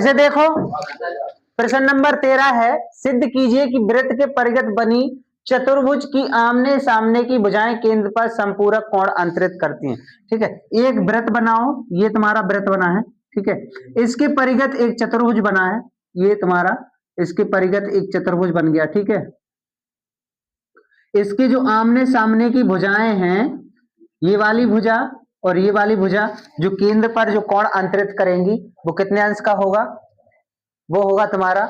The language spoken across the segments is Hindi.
इसे देखो, प्रश्न नंबर 13 है, सिद्ध कीजिए कि वृत्त के परिगत बनी चतुर्भुज की आमने सामने की भुजाएं केंद्र पर संपूरक कोण अंतरित करती हैं। ठीक है, एक वृत्त बनाओ, ये तुम्हारा वृत्त बना है, ठीक है, इसके परिगत एक चतुर्भुज बना है, ये तुम्हारा इसके परिगत एक चतुर्भुज बन गया। ठीक है, इसके जो आमने सामने की भुजाएं हैं, ये वाली भुजा और ये वाली भुजा जो केंद्र पर जो कोण अंतरित करेंगी वो कितने अंश का होगा, वो होगा तुम्हारा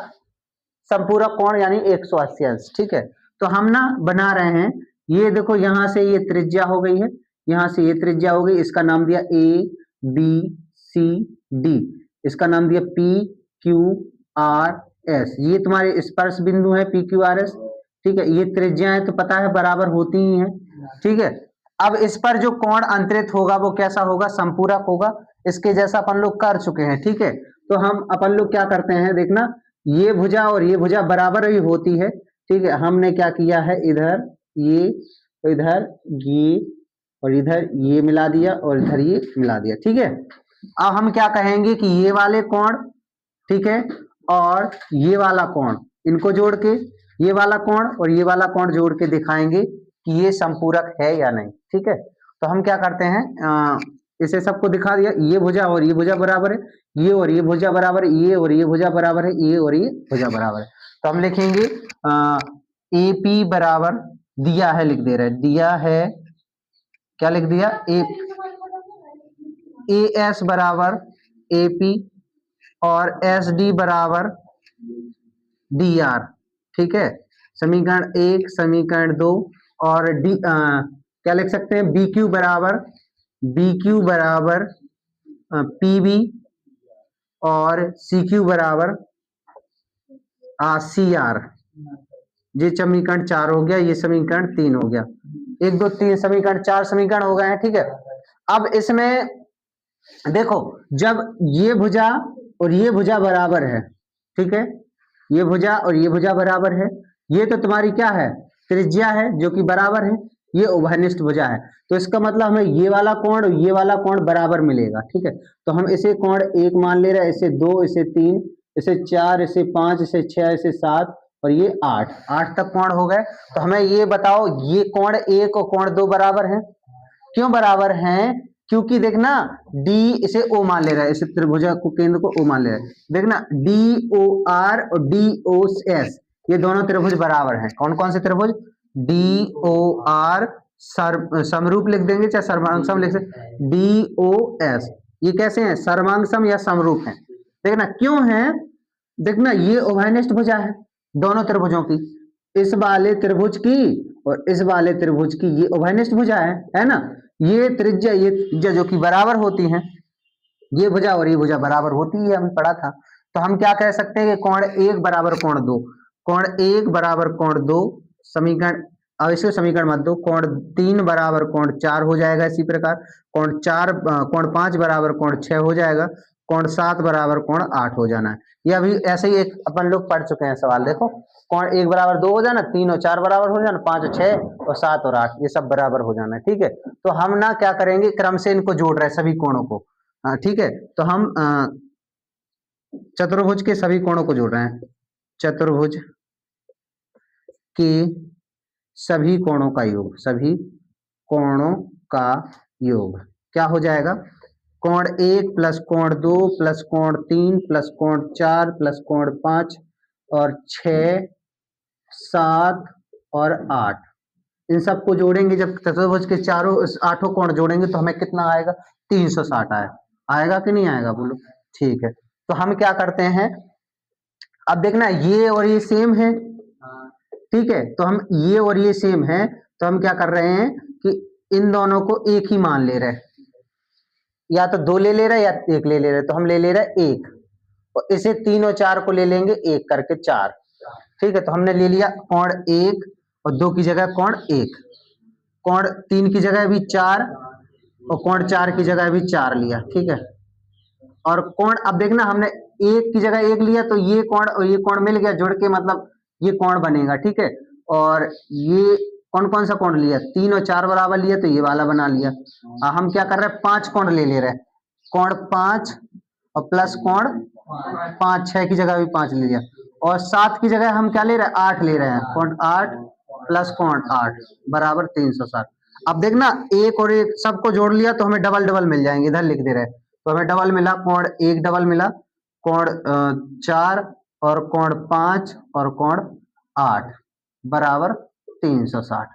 संपूरक कोण यानी 180 अंश। ठीक है, तो हम ना बना रहे हैं, ये देखो यहां से ये त्रिज्या हो गई है, यहां से ये त्रिज्या हो गई, इसका नाम दिया ए बी सी डी, इसका नाम दिया पी क्यू आर एस, ये तुम्हारे स्पर्श बिंदु है पी क्यू आर एस। ठीक है, ये त्रिज्याएं तो पता है बराबर होती ही हैं। ठीक है, अब इस पर जो कोण अंतरित होगा वो कैसा होगा, संपूरक होगा, इसके जैसा अपन लोग कर चुके हैं। ठीक है, तो हम अपन लोग क्या करते हैं, देखना ये भुजा और ये भुजा बराबर ही होती है। ठीक है, हमने क्या किया है, इधर ये तो इधर ये और इधर ये मिला दिया और इधर ये मिला दिया। ठीक है, अब हम क्या कहेंगे कि ये वाले कोण, ठीक है, और ये वाला कोण, इनको जोड़ के ये वाला कोण और ये वाला कोण जोड़ के दिखाएंगे कि ये संपूरक है या नहीं। ठीक है, तो हम क्या करते हैं, इसे सबको दिखा दिया, ये भुजा और ये भुजा बराबर है, ये और ये भुजा बराबर है, ये और ये भुजा बराबर है, ये और ये भुजा बराबर है। तो हम लिखेंगे ए पी बराबर दिया है, लिख दे रहे हैं, दिया है, क्या लिख दिया, ए एस बराबर ए पी और एस डी बराबर डी आर। ठीक है, समीकरण 1 समीकरण 2 और डी क्या लिख सकते हैं, बी क्यू बराबर पी बी और सी क्यू बराबर सी आर। ये समीकरण 4 हो गया, ये समीकरण 3 हो गया, 1 2 3 समीकरण 4 समीकरण हो गए हैं। ठीक है, अब इसमें देखो जब ये भुजा और ये भुजा बराबर है, ठीक है, ये भुजा और ये भुजा बराबर है, ये तो तुम्हारी क्या है, त्रिज्या है जो कि बराबर है, ये उभयनिष्ठ भुजा है, तो इसका मतलब हमें ये वाला कोण और ये वाला कोण बराबर मिलेगा। ठीक है, तो हम इसे कोण 1 मान ले रहे हैं, इसे 2, इसे 3, इसे 4, इसे 5, इसे 6, इसे 7 और ये 8 तक कोण हो गए। तो हमें ये बताओ, ये कोण 1 और कोण 2 बराबर हैं, क्यों बराबर हैं, क्योंकि देखना डी, इसे ओ मान ले रहा है, इसे त्रिभुजा को केंद्र को ओ मान ले रहा है, देखना डी ओ आर और डी ओ एस, ये दोनों त्रिभुज बराबर हैं। कौन कौन से त्रिभुज, डी ओ आर समरूप लिख देंगे चाहे सर्वांगसम लिख सकते, डी ओ एस ये कैसे हैं, सर्वांगसम या समरूप हैं। देखना क्यों है, देखना ये उभयनिष्ठ भुजा है दोनों त्रिभुजों की, इस वाले त्रिभुज की और इस वाले त्रिभुज की, ये उभयनिष्ठ भुजा है ना, ये त्रिज्या जो कि बराबर होती हैं, ये भुजा और ये भुजा बराबर होती है, हमने पढ़ा था। तो हम क्या कह सकते हैं कि कोण 1 बराबर कोण 2, कोण 1 बराबर कोण 2, समीकरण, अब इसको समीकरण मत दो, कोण 3 बराबर कोण 4 हो जाएगा, इसी प्रकार कोण 5 बराबर कोण 6 हो जाएगा, कोण 7 बराबर कोण 8 हो जाना है। ये अभी ऐसे ही एक अपन लोग पढ़ चुके हैं सवाल, देखो कोण 1 बराबर 2 हो जाना, 3 और 4 बराबर हो जाना, 5 और 6 और 7 और 8 ये सब बराबर हो जाना है। ठीक है, तो हम ना क्या करेंगे, क्रम से इनको जोड़ रहे हैं सभी कोणों को। ठीक है, तो हम चतुर्भुज के सभी कोणों को जोड़ रहे हैं, चतुर्भुज के सभी कोणों का योग, सभी कोणों का योग क्या हो जाएगा, कोण 1 प्लस कोण 2 प्लस कोण 3 प्लस कोण 4 प्लस कोण 5 और 6 7 और 8, इन सबको जोड़ेंगे जब चतुर्भुज के चारों 8 कोण जोड़ेंगे तो हमें कितना आएगा, 360 आएगा कि नहीं आएगा, बोलो। ठीक है, तो हम क्या करते हैं, अब देखना ये और ये सेम है, ठीक है, तो हम ये और ये सेम है, तो हम क्या कर रहे हैं कि इन दोनों को एक ही मान ले रहे हैं, या तो 2 ले रहे हैं या 1 ले रहे हैं, तो हम ले रहे हैं 1 और इसे 3 और 4 को ले लेंगे 1 करके 4। ठीक है, तो हमने ले लिया कोण 1 और 2 की जगह कोण 1, कोण 3 की जगह भी 4 और कोण 4 की जगह भी 4 लिया। ठीक है, और कोण अब देखना हमने 1 की जगह 1 लिया तो ये कोण और ये कोण मिल गया जुड़ के, मतलब ये कोण बनेगा। ठीक है, और ये कौन कौन सा कोण लिया, 3 और 4 बराबर लिया तो ये वाला बना लिया। हम क्या कर रहे हैं, 5 कोण ले रहे हैं, कोण 5 और प्लस कोण 5, 6 की जगह भी 5 ले लिया, और 7 की जगह हम क्या ले रहे हैं, 8 ले रहे हैं। कोण 8 प्लस कोण 8 बराबर 360। अब देखना एक और एक सबको जोड़ लिया तो हमें डबल डबल मिल जाएंगे, इधर लिख दे रहे हैं, तो हमें डबल मिला, कोण 1 डबल मिला, कोण 4 और कोण 5 और कोण 8 बराबर 360।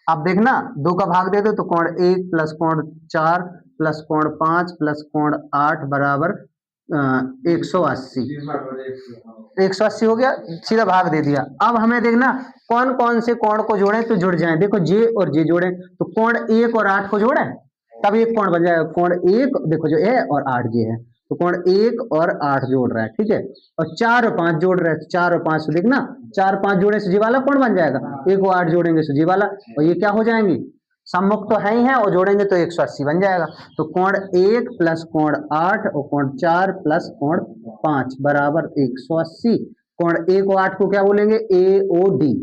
अब देखना दो का भाग दे दो तो कोण 1 प्लस कोण 4 प्लस कोण 5 प्लस कोण 8 बराबर 180। 180 हो गया, सीधा भाग दे दिया। अब हमें देखना कौन कौन से कोण को जोड़े तो जुड़ जाए। देखो जे और जे जोड़े तो कोण 1 और 8 को जोड़े तब एक कोण बन जाएगा। कोण 1 देखो जो है और 8 जे है, तो कोण 1 और 8 जोड़ रहा है, ठीक है। और 4 और 5 जोड़ रहे हैं, 4 और 5 से देखना 4 5 जोड़े से जी वाला कोण बन जाएगा, 1 और 8 जोड़ेंगे तो जी वाला, और ये क्या हो जाएंगी, सम्मुख तो है ही है, और जोड़ेंगे तो 180 बन जाएगा। तो कोण 1 प्लस कोण 8 और कोण 4 प्लस कोण 5 बराबर 180। कोण 1 और 8 को क्या बोलेंगे, ए ओ डी,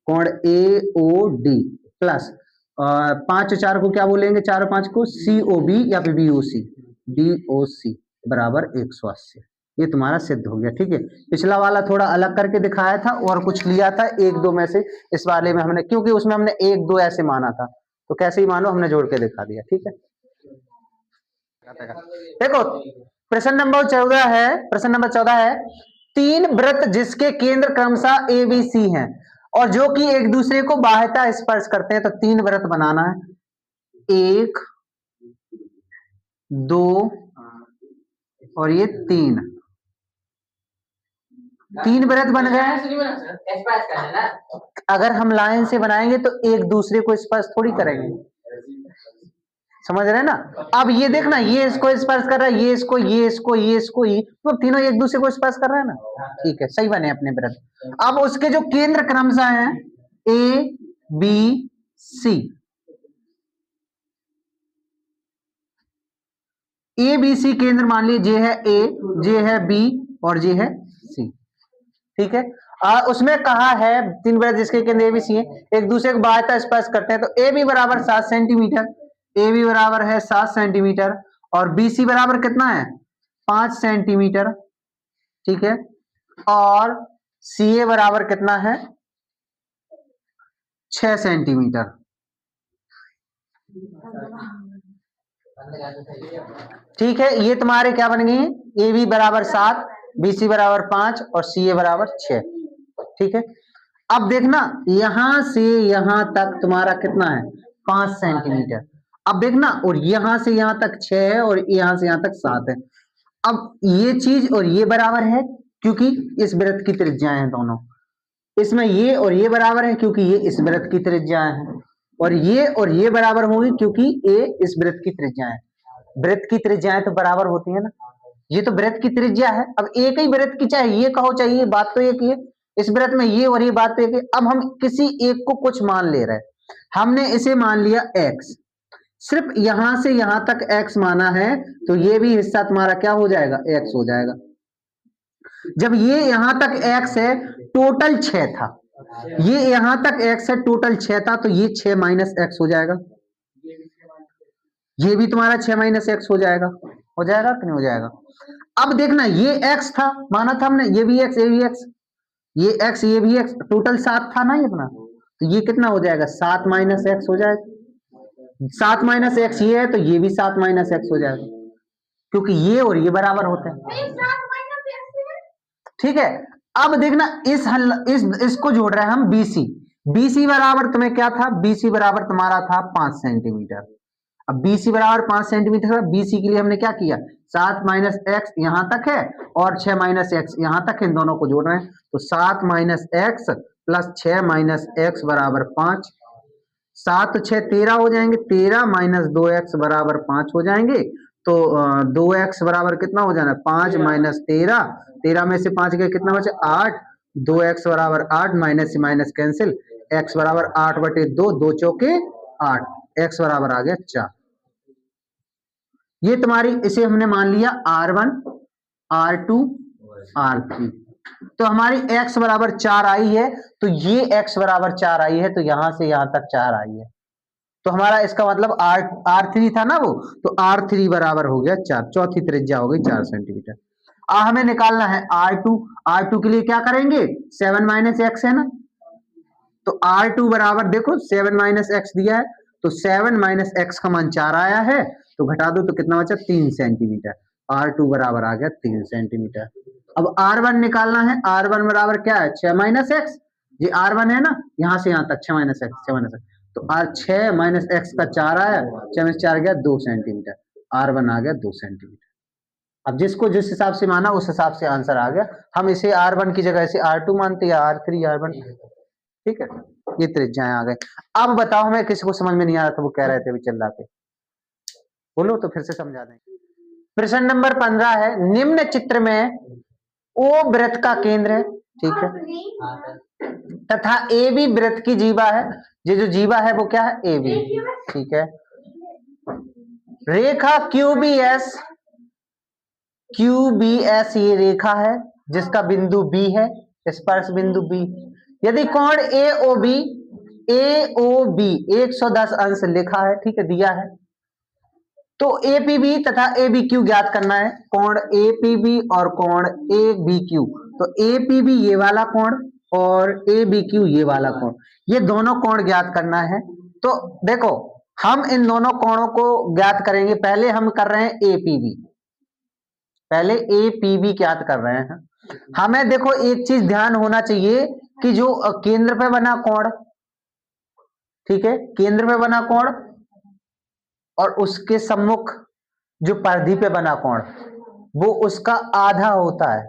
कोण ए ओ डी प्लस 5 और 4 को क्या बोलेंगे, 4 और 5 को सी ओ बी या फिर बी ओ सी, डी ओ सी बराबर 180। ये तुम्हारा सिद्ध हो गया, ठीक है। पिछला वाला थोड़ा अलग करके दिखाया था और कुछ लिया था एक दो में से, इस वाले में हमने, क्योंकि उसमें हमने एक दो ऐसे माना था, तो कैसे ही मानो हमने जोड़ के दिखा दिया, ठीक है। देखो प्रश्न नंबर 14 है, प्रश्न नंबर 14 है, 3 वृत्त जिसके केंद्र क्रमशः ए बी सी हैं और जो कि एक दूसरे को बाह्यतः स्पर्श करते हैं, तो 3 वृत्त बनाना है, 1 2 और ये 3 वृत्त बन गए। अगर हम लाइन से बनाएंगे तो एक दूसरे को स्पर्श थोड़ी करेंगे, समझ रहे हैं ना। अब ये देखना, ये इसको स्पर्श कर रहा है, ये इसको, ये इसको, ये इसको, ये तो तीनों एक दूसरे को स्पर्श कर रहे हैं ना, ठीक है, सही बने अपने वृत्त। अब उसके जो केंद्र क्रमशः हैं A B C, A B C केंद्र मान लीजिए जे है ए, जे है बी और जे है सी, ठीक है। उसमें कहा है 3 वृत्त जिसके केंद्र ए बी सी है एक दूसरे को बाह्यतः स्पर्श करते हैं, तो ए बी बराबर 7 सेंटीमीटर, ए बी बराबर है 7 सेंटीमीटर और बी सी बराबर कितना है 5 सेंटीमीटर, ठीक है। और सी ए बराबर कितना है 6 सेंटीमीटर, ठीक है। ये तुम्हारे क्या बन गए, ए बी बराबर 7, बी सी बराबर 5 और सी ए बराबर 6, ठीक है। अब देखना यहां से यहां तक तुम्हारा कितना है 5 सेंटीमीटर। अब देखना और यहां से यहां तक 6 है और यहां से यहां तक 7 है। अब ये चीज और ये बराबर है क्योंकि इस वृत्त की त्रिज्याएं हैं दोनों, इसमें ये और ये बराबर है क्योंकि ये इस वृत्त की त्रिज्याएं हैं, और ये बराबर होंगी क्योंकि ये इस वृत्त की त्रिज्याएं है। वृत्त की त्रिज्याएं तो बराबर होती है ना, ये तो वृत्त की त्रिज्या है। अब एक ही वृत्त की चाहे ये कहो चाहे ये, बात तो एक ही है, इस वृत्त में ये और ये बात तो एक है। अब हम किसी एक को कुछ मान ले रहे हैं, हमने इसे मान लिया x, सिर्फ यहां से यहां तक x माना है, तो ये भी हिस्सा तुम्हारा क्या हो जाएगा x हो जाएगा। जब ये यहां तक x है, टोटल 6 था, ये यहां तक x है, टोटल 6 था, तो ये 6 माइनस x हो जाएगा, ये भी तुम्हारा 6 माइनस x हो जाएगा कि नहीं हो जाएगा। अब देखना ये x था माना था हमने, ये भी x, ये भी x, ये x, ये भी x, टोटल 7 था ना इतना, तो ये कितना हो जाएगा 7 माइनस x हो जाएगा। 7 माइनस x ये है तो ये भी 7 माइनस x हो जाएगा, क्योंकि ये और ये बराबर होते हैं, ठीक है। अब देखना इसको जोड़ रहे हैं हम BC, BC बराबर तुम्हें क्या था, BC बराबर तुम्हारा था 5 सेंटीमीटर। अब BC बराबर 5 सेंटीमीटर, BC के लिए हमने क्या किया 7 माइनस x यहां तक है और 6 माइनस x यहां तक है, इन दोनों को जोड़ रहे हैं, तो 7 minus x plus 6 minus x बराबर 5, 7 6 13 हो जाएंगे, 13 माइनस 2x बराबर 5 हो जाएंगे, तो 2x बराबर कितना हो जाना 5 माइनस 13, 13 में से 5 गए कितना बचे 8, 2x बराबर 8, माइनस से माइनस कैंसिल, x बराबर 8 बटे 2, 2 चौके 8, x बराबर आ गया 4। ये तुम्हारी, इसे हमने मान लिया R1 R2 R3, तो हमारी x बराबर 4 आई है, तो ये x बराबर 4 आई है, तो यहां से यहां तक 4 आई है, तो हमारा इसका मतलब R3 था ना वो, तो R3 बराबर हो गया 4, चौथी त्रिज्या हो गई 4 सेंटीमीटर। हमें निकालना है R2। R2 के लिए क्या करेंगे, 7 माइनस एक्स है ना, तो R2 बराबर देखो 7 माइनस एक्स दिया है, तो 7 माइनस एक्स का मान 4 आया है, तो घटा दो तो कितना बचा, 3 सेंटीमीटर। R2 बराबर आ गया 3 सेंटीमीटर। अब R1 निकालना है, R1 बराबर क्या है, 6 माइनस एक्स, ये R1 है ना, यहां से यहां तक 6 माइनस एक्स, 6 माइनस एक्स, तो R6 माइनस एक्स का 4 आया, 6 में 4 गया 2 सेंटीमीटर, R1 आ गया 2 सेंटीमीटर। अब जिसको जिस हिसाब से माना उस हिसाब से आंसर आ गया। हम इसे R1 की जगह से R2 मानते या R3 R1, ठीक है, ये त्रिज्याएं आ गए। अब बताओ, हमें किसी को समझ में नहीं आ रहा था, वो कह रहे थे अभी चिल्ला के, बोलो तो फिर से समझा दें। प्रश्न नंबर 15 है, निम्न चित्र में ओ वृत्त का केंद्र है, ठीक है, तथा ए बी वृत्त की जीवा है, ये जो जीवा है वो क्या है, ए बी, ठीक है। रेखा QBS, QBS ये रेखा है जिसका बिंदु B है, स्पर्श बिंदु B। यदि कोण AOB 110 अंश लिखा है, ठीक है, दिया है, तो APB तथा ABQ ज्ञात करना है। कोण APB और कोण ABQ, तो APB ये वाला कोण और ABQ ये वाला कोण, ये दोनों कोण ज्ञात करना है। तो देखो हम इन दोनों कोणों को ज्ञात करेंगे। पहले हम कर रहे हैं APB, पहले APB ज्ञात कर रहे हैं। हमें देखो एक चीज ध्यान होना चाहिए कि जो केंद्र पे बना कोण, ठीक है, केंद्र पे बना कोण और उसके सम्मुख जो परिधि पे बना कोण, वो उसका आधा होता है,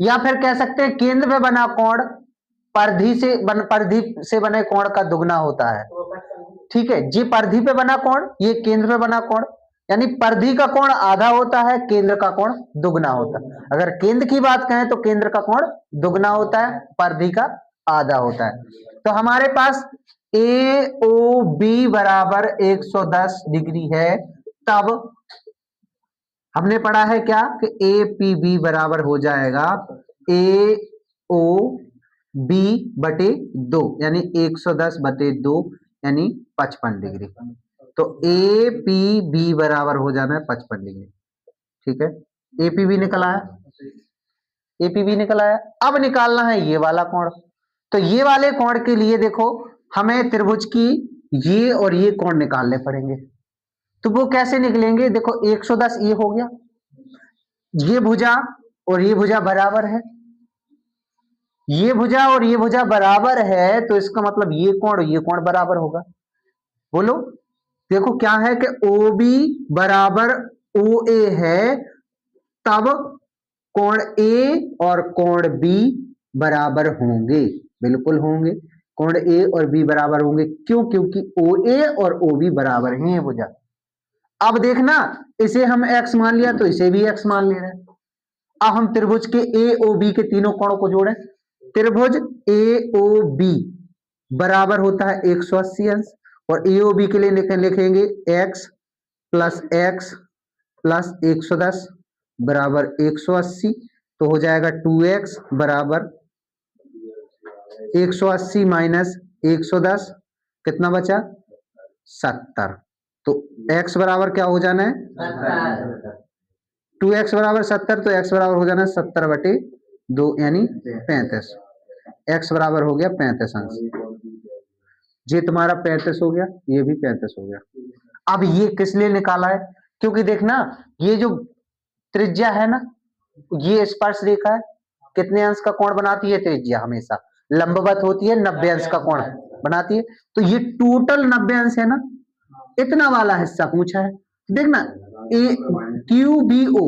या फिर कह सकते हैं केंद्र पे बना कोण परिधि से बने कोण का दुगना होता है, ठीक है। ये परिधि पे बना कोण, ये केंद्र पे बना कोण, यानी परिधि का कोण आधा होता है, केंद्र का कोण दुगना होता है। अगर केंद्र की बात करें तो केंद्र का कोण दुगना होता है, परिधि का आधा होता है। तो हमारे पास AOB बराबर 110 डिग्री है, तब हमने पढ़ा है क्या कि APB बराबर हो जाएगा AOB बटे 2, यानी 110 बटे 2 यानी 55 डिग्री। तो APB बराबर हो जाना है 55 डिग्री, ठीक है। APB निकल आया, APB निकल आया। अब निकालना है ये वाला कोण। तो ये वाले कोण के लिए देखो हमें त्रिभुज की ये और ये कोण निकालने पड़ेंगे। तो वो कैसे निकलेंगे, देखो 110 ये हो गया, ये भुजा और ये भुजा बराबर है, ये भुजा और ये भुजा बराबर है, तो इसका मतलब ये कोण बराबर होगा। बोलो, देखो क्या है कि OB बराबर OA है, तब कोण A और कोण B बराबर होंगे, बिल्कुल होंगे, कोण A और B बराबर होंगे। क्यों, क्योंकि OA और OB बराबर हैं ये भुजा। अब देखना, इसे हम x मान लिया तो इसे भी x मान ले रहे हैं। अब हम त्रिभुज के AOB के तीनों कोणों को जोड़ें। त्रिभुज AOB बराबर होता है 180 अंश, और AOB के लिए लिखेंगे x प्लस x प्लस 110 बराबर 180, तो हो जाएगा 2x बराबर 180 माइनस 110, कितना बचा, 70। तो x बराबर क्या हो जाना है, 2x बराबर 70, तो x बराबर हो जाना है 70 बटे 2 यानी 35। x बराबर हो गया 35 अंश, ये तुम्हारा 35 हो गया, ये भी 35 हो गया। अब ये किस लिए निकाला है, क्योंकि देखना ये जो त्रिज्या है ना, ये स्पर्श रेखा है, कितने अंश का कोण बनाती है त्रिज्या, हमेशा लंबवत होती है, 90 अंश का कोण बनाती है। तो ये टोटल 90 अंश है ना, इतना वाला हिस्सा पूछा है। देखना QBO,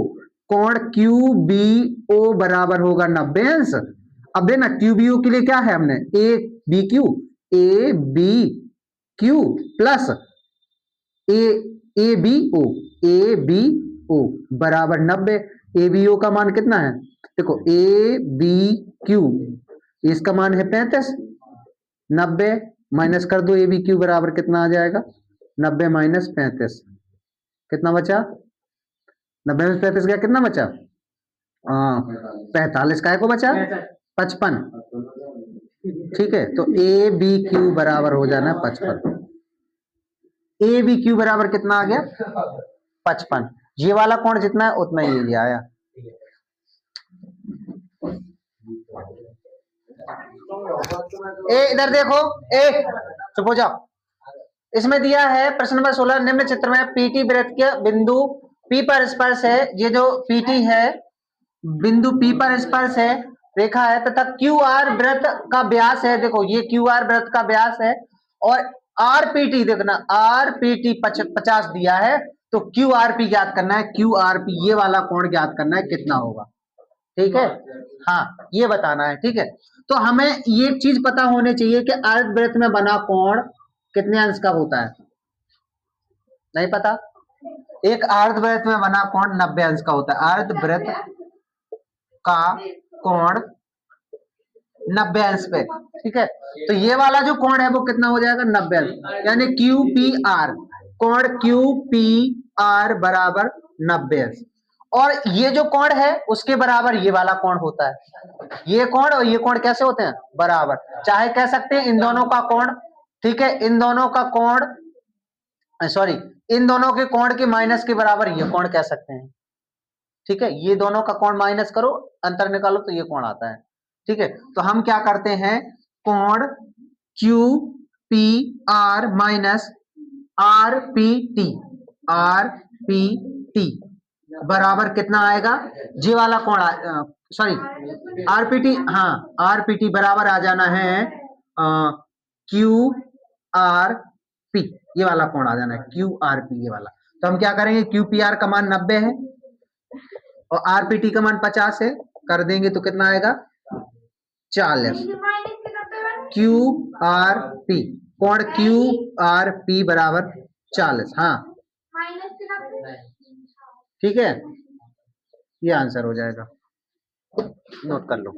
कोण QBO बराबर होगा 90 अंश। अब देखना QBO के लिए क्या है, हमने ABQ प्लस ABO बराबर 90। ABO का मान कितना है, देखो ABQ इसका मान है 35, 90 माइनस कर दो, ABQ बराबर कितना आ जाएगा, 90 माइनस 35, कितना बचा, 90 में 35 गया, कितना बचा, 45 काय को बचा, 55, ठीक है। तो ABQ बराबर हो जाना 55, ABQ बराबर कितना आ गया, 55। ये वाला कोण जितना है उतना ही आया, ए इधर देखो, ए चुप हो जाओ। इसमें दिया है प्रश्न नंबर 16, निम्न चित्र में पीटी वृत्त के बिंदु पी पर स्पर्श है। ये जो पीटी है बिंदु पी पर स्पर्श है, रेखा है, तथा क्यू आर वृत्त का व्यास है। देखो ये क्यू आर वृत्त का व्यास है और आरपीटी देखना, आरपीटी 50 दिया है, तो क्यू आर पी ज्ञात करना है। क्यू आर पी ये वाला कोण ज्ञात करना है, कितना होगा, ठीक है। हाँ ये बताना है, ठीक है। तो हमें ये चीज पता होनी चाहिए कि अर्धवृत्त में बना कोण कितने अंश का होता है। नहीं पता? एक अर्धवृत्त में बना कोण 90 अंश का होता है। अर्धवृत्त का कोण 90 अंश पे, ठीक है। तो ये वाला जो कोण है वो कितना हो जाएगा, 90 अंश, यानी क्यू पी आर, कोण क्यू पी आर बराबर 90 अंश। और ये जो कोण है उसके बराबर ये वाला कोण होता है। ये कोण और ये कोण कैसे होते हैं, बराबर। चाहे कह सकते हैं इन दोनों का कोण, ठीक है, इन दोनों का कोण, सॉरी इन दोनों के कोण के माइनस के बराबर ये कोण कह सकते हैं, ठीक है। ये दोनों का कोण माइनस करो, अंतर निकालो तो ये कोण आता है, ठीक है। तो हम क्या करते हैं, कोण Q P R minus R P T, R P T बराबर कितना आएगा, जी वाला कोण, सॉरी आरपीटी, हाँ आरपीटी बराबर आ जाना है क्यू आर पी, ये वाला कोण आ जाना है क्यू आर पी, ये वाला। तो हम क्या करेंगे, क्यू पी आर का मान 90 है और आरपीटी का मान 50 है, कर देंगे तो कितना आएगा, 40। क्यू आर पी, कोण क्यू आर पी बराबर 40, हाँ ठीक है, ये आंसर हो जाएगा, नोट कर लो।